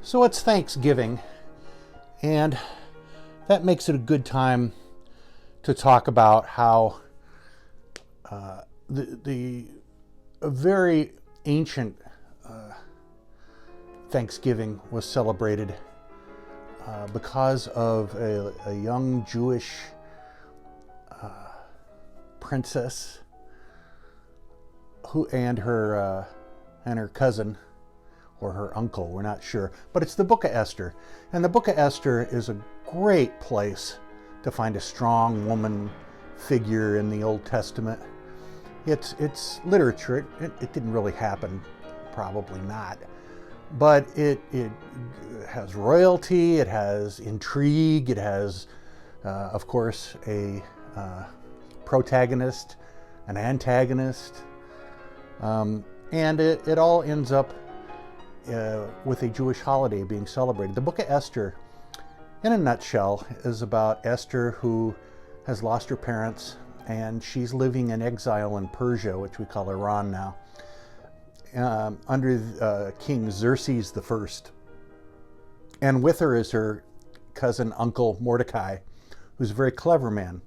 So it's Thanksgiving, and that makes it a good time to talk about how a very ancient Thanksgiving was celebrated because of a young Jewish princess and her cousin, or her uncle, we're not sure. But it's the Book of Esther. And the Book of Esther is a great place to find a strong woman figure in the Old Testament. It's literature. It didn't really happen, probably not. But it has royalty, it has intrigue, it has, of course, a protagonist, an antagonist, and it all ends up with a Jewish holiday being celebrated. The Book of Esther, in a nutshell, is about Esther, who has lost her parents, and she's living in exile in Persia, which we call Iran now, under King Xerxes I. And with her is her cousin, uncle Mordecai, who's a very clever man.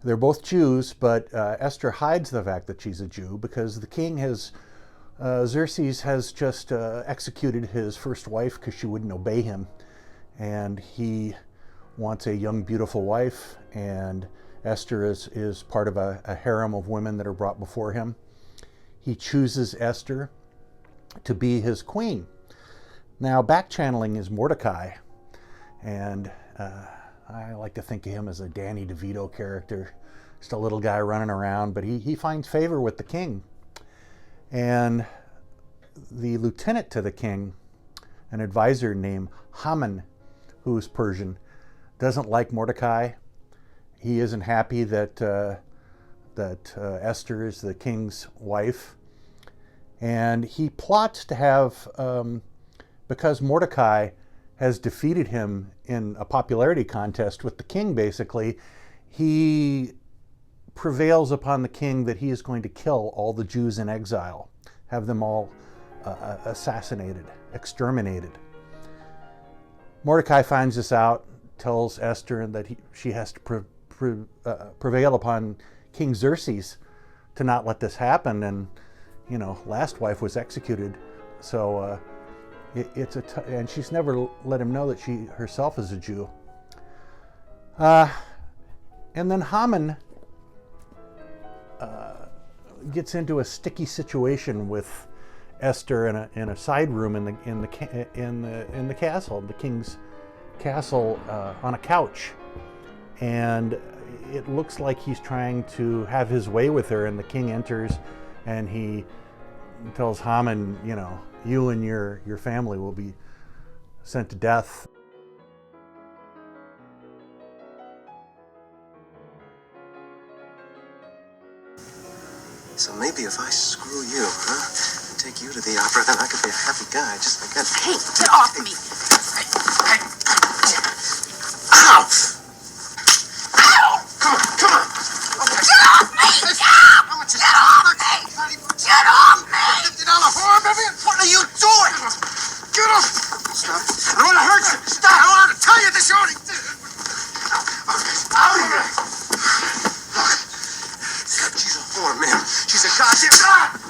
They're both Jews, but Esther hides the fact that she's a Jew because the king has Xerxes has just executed his first wife because she wouldn't obey him, and he wants a young, beautiful wife, and Esther is part of a harem of women that are brought before him. He chooses Esther to be his queen. Now, back-channeling is Mordecai, and I like to think of him as a Danny DeVito character, just a little guy running around, but he finds favor with the king. And the lieutenant to the king, an advisor named Haman, who's Persian, doesn't like Mordecai. He isn't happy that Esther is the king's wife. And he plots to have, because Mordecai has defeated him in a popularity contest with the king, basically, he prevails upon the king that he is going to kill all the Jews in exile, have them all assassinated, exterminated. Mordecai finds this out, tells Esther that she has to prevail upon King Xerxes to not let this happen, and last wife was executed, so and she's never let him know that she herself is a Jew. And then Haman gets into a sticky situation with Esther in a side room in the castle, the king's castle, on a couch, and it looks like he's trying to have his way with her. And the king enters, and he tells Haman, you and your family will be sent to death. So maybe if I screw you, and take you to the opera, then I could be a happy guy, just like that. Hey, get off me! Hey. Ow! Ow! Come on! Okay. Get off me! Get off me! Get off me! $50 whore, baby? What are you doing? Get off! Stop. I don't want to hurt you. Stop. I don't want to tell you this, Shorty. Out of here. Look, she's a whore, man. She's a goddamn...